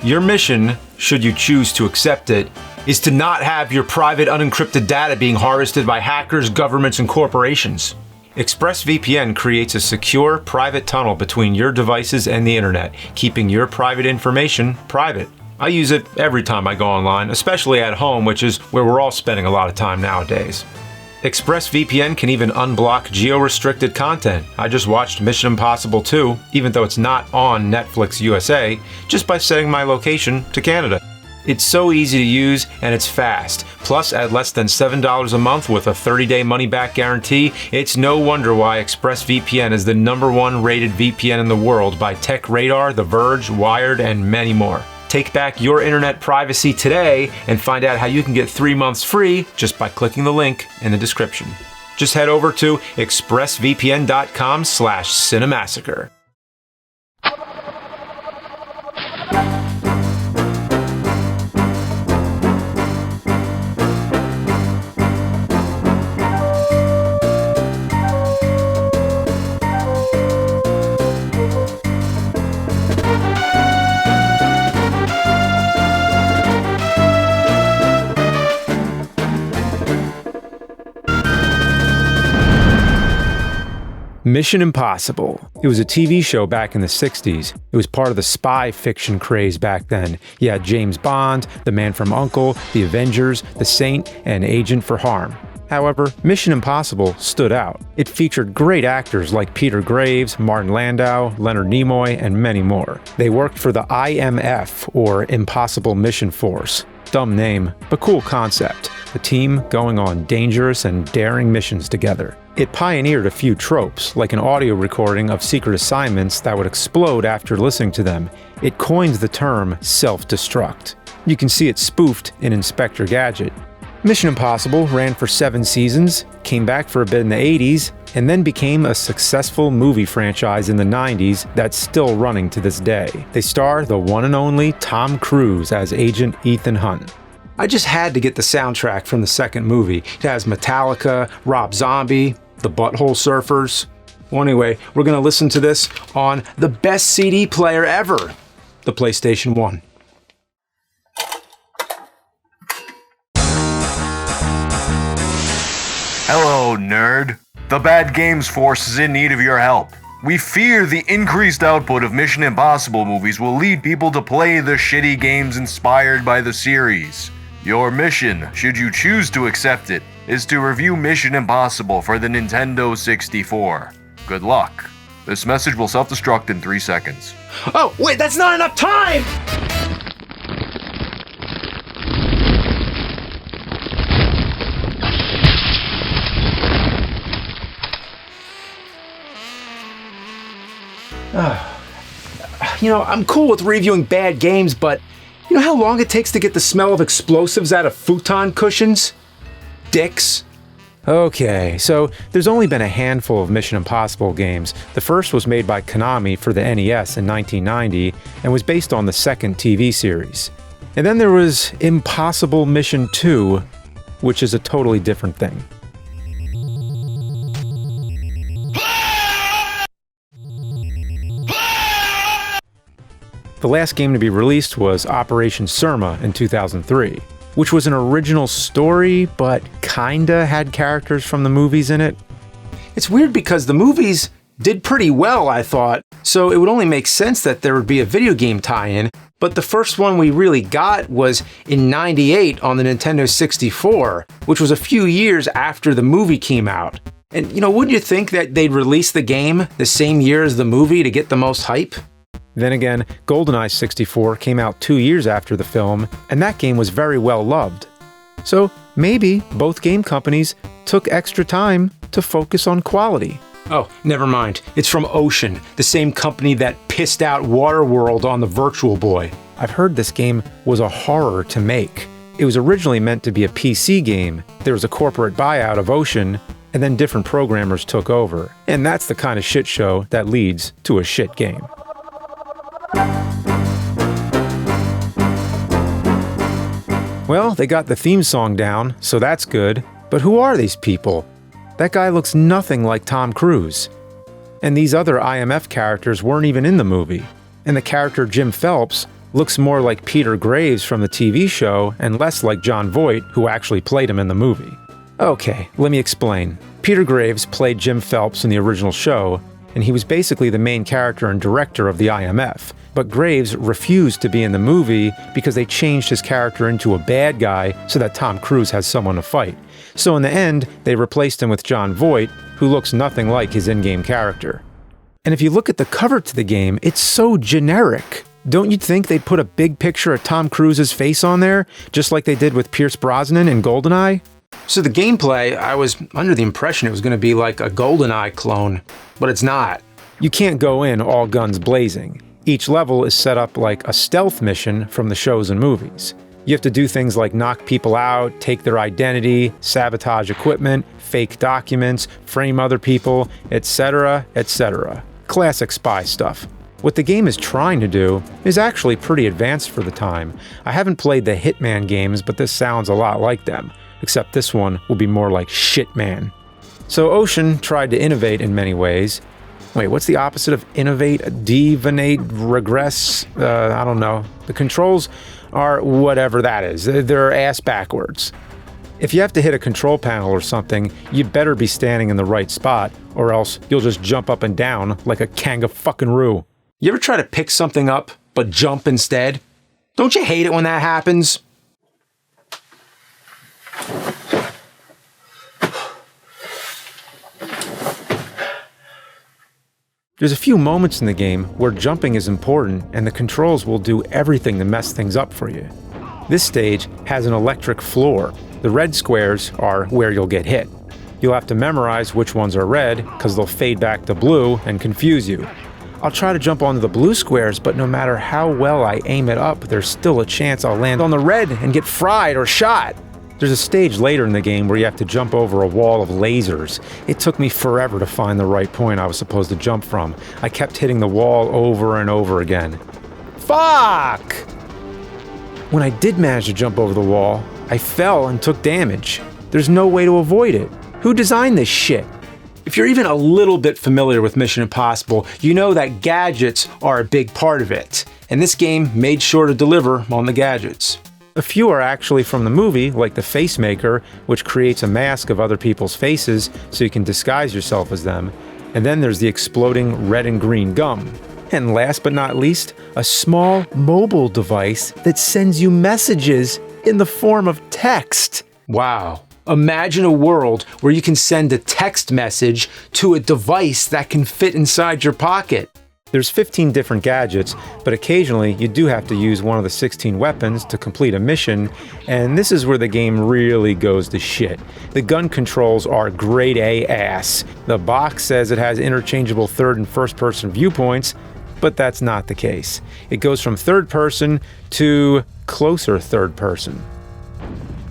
Your mission, should you choose to accept it, is to not have your private unencrypted data being harvested by hackers, governments, and corporations. Expressvpn creates a secure, private tunnel between your devices and the internet, keeping your private information private. I use it every time I go online, especially at home, which is where we're all spending a lot of time nowadays. Expressvpn can even unblock geo-restricted content. I just watched Mission Impossible 2, even though it's not on Netflix USA, just by setting my location to Canada. It's so easy to use and it's fast. Plus, at less than $7 a month with a 30-day money-back guarantee, it's no wonder why ExpressVPN is the #1 rated VPN in the world by TechRadar, The Verge, Wired, and many more. Take back your internet privacy today and find out how you can get 3 months free just by clicking the link in the description. Just head over to expressvpn.com/Cinemassacre. Mission Impossible. It was a TV show back in the 60s. It was part of the spy fiction craze back then. You had James Bond, The Man from U.N.C.L.E., The Avengers, The Saint, and Agent for Harm. However, Mission Impossible stood out. It featured great actors like Peter Graves, Martin Landau, Leonard Nimoy, and many more. They worked for the IMF, or Impossible Mission Force. Dumb name, but cool concept. The team going on dangerous and daring missions together. It pioneered a few tropes, like an audio recording of secret assignments that would explode after listening to them. It coins the term self-destruct. You can see it spoofed in Inspector Gadget. Mission Impossible ran for 7 seasons, came back for a bit in the 80s, and then became a successful movie franchise in the 90s that's still running to this day. They star the one and only Tom Cruise as Agent Ethan Hunt. I just had to get the soundtrack from the second movie. It has Metallica, Rob Zombie, the Butthole Surfers. Well, anyway, we're gonna listen to this on the best CD player ever, the PlayStation 1. Hello, nerd. The Bad Games Force is in need of your help. We fear the increased output of Mission Impossible movies will lead people to play the shitty games inspired by the series. Your mission, should you choose to accept it, is to review Mission Impossible for the Nintendo 64. Good luck. This message will self-destruct in 3 seconds. Oh, wait, that's not enough time! I'm cool with reviewing bad games, but you know how long it takes to get the smell of explosives out of futon cushions? Dicks. Okay, so there's only been a handful of Mission Impossible games. The first was made by Konami for the NES in 1990 and was based on the second TV series. And then there was Impossible Mission 2, which is a totally different thing. The last game to be released was Operation Serma in 2003, which was an original story, but kinda had characters from the movies in it. It's weird because the movies did pretty well, I thought, so it would only make sense that there would be a video game tie-in, but the first one we really got was in '98 on the Nintendo 64, which was a few years after the movie came out. And wouldn't you think that they'd release the game the same year as the movie to get the most hype? Then again, GoldenEye 64 came out 2 years after the film, and that game was very well loved. So maybe both game companies took extra time to focus on quality. Oh, never mind. It's from Ocean, the same company that pissed out Waterworld on the Virtual Boy. I've heard this game was a horror to make. It was originally meant to be a PC game. There was a corporate buyout of Ocean, and then different programmers took over. And that's the kind of shit show that leads to a shit game. Well, they got the theme song down, so that's good. But who are these people? That guy looks nothing like Tom Cruise. And these other IMF characters weren't even in the movie. And the character Jim Phelps looks more like Peter Graves from the TV show and less like Jon Voight, who actually played him in the movie. Okay, let me explain. Peter Graves played Jim Phelps in the original show, and he was basically the main character and director of the IMF. But Graves refused to be in the movie because they changed his character into a bad guy so that Tom Cruise has someone to fight. So in the end, they replaced him with Jon Voight, who looks nothing like his in-game character. And if you look at the cover to the game, it's so generic. Don't you think they'd put a big picture of Tom Cruise's face on there, just like they did with Pierce Brosnan in GoldenEye? So the gameplay, I was under the impression it was going to be like a GoldenEye clone, but it's not. You can't go in all guns blazing. Each level is set up like a stealth mission from the shows and movies. You have to do things like knock people out, take their identity, sabotage equipment, fake documents, frame other people, etc., etc. Classic spy stuff. What the game is trying to do is actually pretty advanced for the time. I haven't played the Hitman games, but this sounds a lot like them, except this one will be more like Shitman. So Ocean tried to innovate in many ways. Wait, what's the opposite of innovate? Deviate, regress? I don't know. The controls are whatever that is. They're ass backwards. If you have to hit a control panel or something, you'd better be standing in the right spot, or else you'll just jump up and down like a kangaroo. You ever try to pick something up, but jump instead? Don't you hate it when that happens? There's a few moments in the game where jumping is important and the controls will do everything to mess things up for you. This stage has an electric floor. The red squares are where you'll get hit. You'll have to memorize which ones are red because they'll fade back to blue and confuse you. I'll try to jump onto the blue squares, but no matter how well I aim it up, there's still a chance I'll land on the red and get fried or shot. There's a stage later in the game where you have to jump over a wall of lasers. It took me forever to find the right point I was supposed to jump from. I kept hitting the wall over and over again. Fuck! When I did manage to jump over the wall, I fell and took damage. There's no way to avoid it. Who designed this shit? If you're even a little bit familiar with Mission Impossible, you know that gadgets are a big part of it. And this game made sure to deliver on the gadgets. A few are actually from the movie, like the Face Maker, which creates a mask of other people's faces so you can disguise yourself as them. And then there's the exploding red and green gum. And last but not least, a small mobile device that sends you messages in the form of text. Wow. Imagine a world where you can send a text message to a device that can fit inside your pocket. There's 15 different gadgets, but occasionally you do have to use one of the 16 weapons to complete a mission, and this is where the game really goes to shit. The gun controls are grade A ass. The box says it has interchangeable third and first person viewpoints, but that's not the case. It goes from third person to closer third person.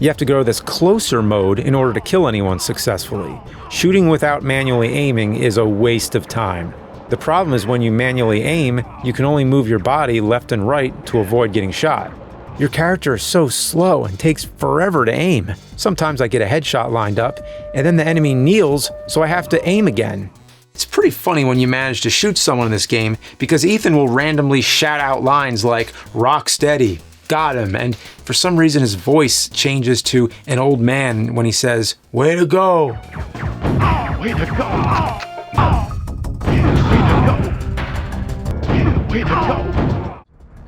You have to go to this closer mode in order to kill anyone successfully. Shooting without manually aiming is a waste of time. The problem is when you manually aim, you can only move your body left and right to avoid getting shot. Your character is so slow and takes forever to aim. Sometimes I get a headshot lined up, and then the enemy kneels, so I have to aim again. It's pretty funny when you manage to shoot someone in this game, because Ethan will randomly shout out lines like, "Rock steady, got him," and for some reason his voice changes to an old man when he says, "Way to go." Oh, way to go. Oh. Way to go.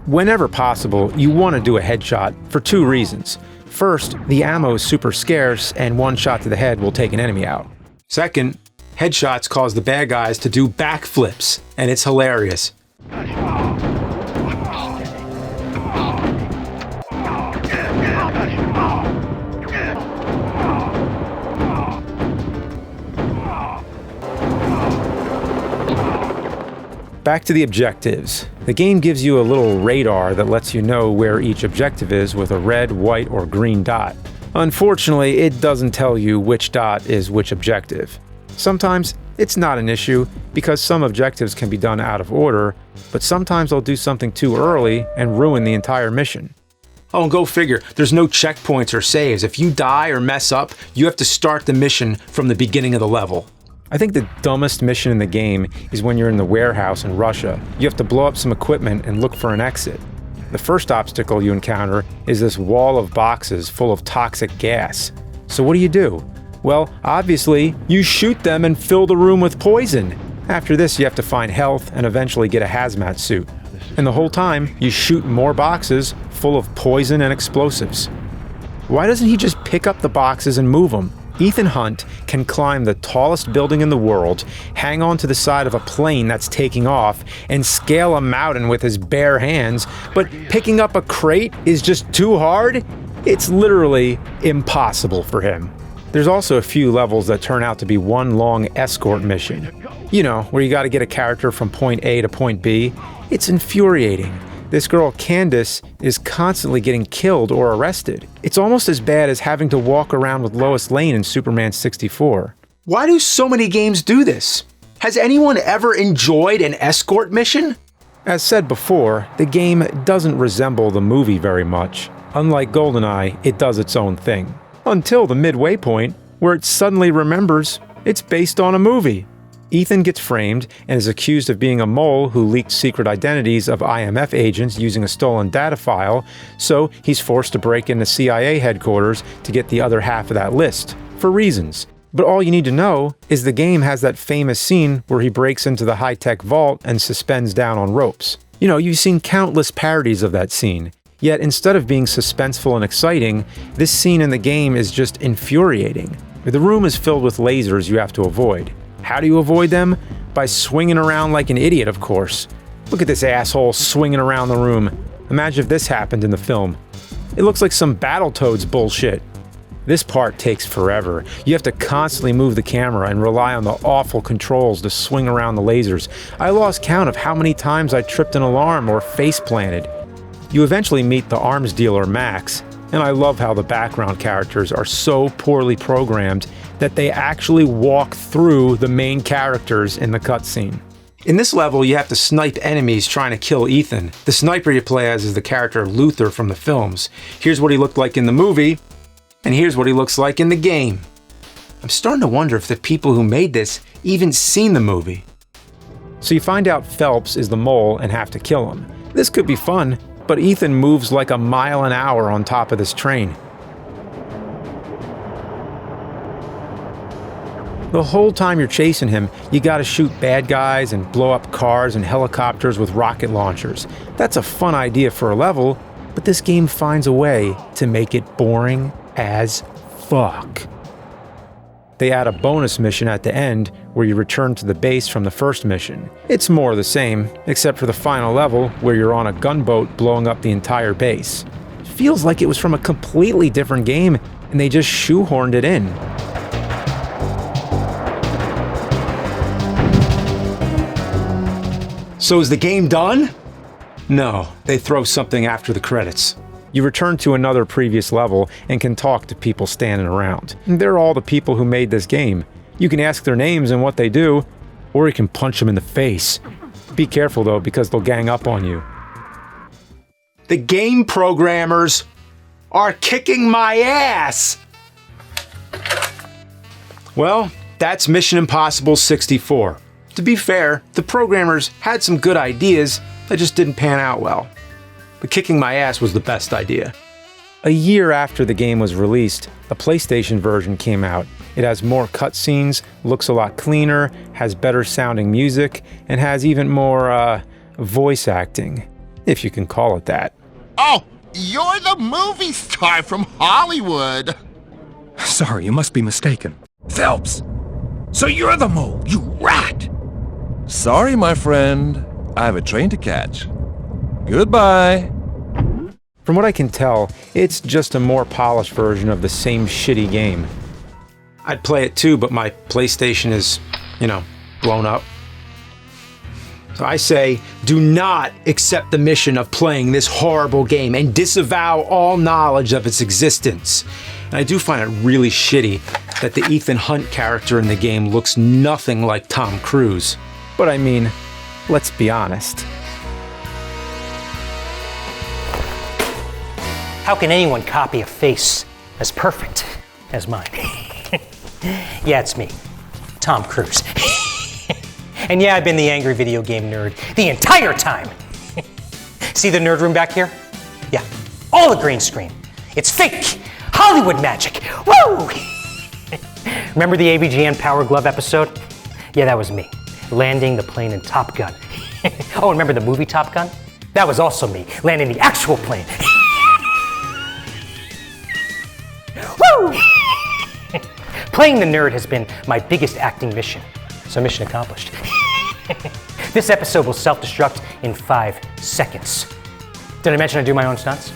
Whenever possible, you want to do a headshot for two reasons. First, the ammo is super scarce and one shot to the head will take an enemy out. Second, headshots cause the bad guys to do backflips, and it's hilarious. Back to the objectives. The game gives you a little radar that lets you know where each objective is with a red, white, or green dot. Unfortunately, it doesn't tell you which dot is which objective. Sometimes it's not an issue because some objectives can be done out of order, but sometimes they'll do something too early and ruin the entire mission. Oh, and go figure, there's no checkpoints or saves. If you die or mess up, you have to start the mission from the beginning of the level. I think the dumbest mission in the game is when you're in the warehouse in Russia. You have to blow up some equipment and look for an exit. The first obstacle you encounter is this wall of boxes full of toxic gas. So what do? Well, obviously, you shoot them and fill the room with poison. After this, you have to find health and eventually get a hazmat suit. And the whole time, you shoot more boxes full of poison and explosives. Why doesn't he just pick up the boxes and move them? Ethan Hunt can climb the tallest building in the world, hang on to the side of a plane that's taking off, and scale a mountain with his bare hands, but picking up a crate is just too hard? It's literally impossible for him. There's also a few levels that turn out to be one long escort mission. You know, where you gotta get a character from point A to point B. It's infuriating. This girl, Candace, is constantly getting killed or arrested. It's almost as bad as having to walk around with Lois Lane in Superman 64. Why do so many games do this? Has anyone ever enjoyed an escort mission? As said before, the game doesn't resemble the movie very much. Unlike GoldenEye, it does its own thing. Until the midway point, where it suddenly remembers it's based on a movie. Ethan gets framed and is accused of being a mole who leaked secret identities of IMF agents using a stolen data file, so he's forced to break into CIA headquarters to get the other half of that list, for reasons. But all you need to know is the game has that famous scene where he breaks into the high-tech vault and suspends down on ropes. You know, you've seen countless parodies of that scene. Yet instead of being suspenseful and exciting, this scene in the game is just infuriating. The room is filled with lasers you have to avoid. How do you avoid them? By swinging around like an idiot, of course. Look at this asshole swinging around the room. Imagine if this happened in the film. It looks like some Battletoads bullshit. This part takes forever. You have to constantly move the camera and rely on the awful controls to swing around the lasers. I lost count of how many times I tripped an alarm or face planted. You eventually meet the arms dealer Max, and I love how the background characters are so poorly programmed that they actually walk through the main characters in the cutscene. In this level, you have to snipe enemies trying to kill Ethan. The sniper you play as is the character Luther from the films. Here's what he looked like in the movie, and here's what he looks like in the game. I'm starting to wonder if the people who made this even seen the movie. So you find out Phelps is the mole and have to kill him. This could be fun, but Ethan moves like a mile an hour on top of this train. The whole time you're chasing him, you gotta shoot bad guys and blow up cars and helicopters with rocket launchers. That's a fun idea for a level, but this game finds a way to make it boring as fuck. They add a bonus mission at the end where you return to the base from the first mission. It's more the same, except for the final level where you're on a gunboat blowing up the entire base. It feels like it was from a completely different game and they just shoehorned it in. So is the game done? No, they throw something after the credits. You return to another previous level and can talk to people standing around. They're all the people who made this game. You can ask their names and what they do, or you can punch them in the face. Be careful though, because they'll gang up on you. The game programmers are kicking my ass! Well, that's Mission Impossible 64. To be fair, the programmers had some good ideas that just didn't pan out well. But kicking my ass was the best idea. A year after the game was released, a PlayStation version came out. It has more cutscenes, looks a lot cleaner, has better sounding music, and has even more, voice acting, if you can call it that. Oh, you're the movie star from Hollywood. Sorry, you must be mistaken. Phelps! So you're the mole, you rat! Sorry, my friend. I have a train to catch. Goodbye. From what I can tell, it's just a more polished version of the same shitty game. I'd play it too, but my PlayStation is, blown up. So I say, do not accept the mission of playing this horrible game and disavow all knowledge of its existence. And I do find it really shitty that the Ethan Hunt character in the game looks nothing like Tom Cruise. But I mean, let's be honest. How can anyone copy a face as perfect as mine? Yeah, it's me, Tom Cruise. And yeah, I've been the angry video game nerd the entire time. See the nerd room back here? Yeah, all a green screen. It's fake! Hollywood magic! Woo! Remember the AVGN Power Glove episode? Yeah, that was me, landing the plane in Top Gun. Oh, and remember the movie Top Gun? That was also me, landing the actual plane. Woo! Playing the nerd has been my biggest acting mission, so mission accomplished. This episode will self-destruct in 5 seconds. Did I mention I do my own stunts?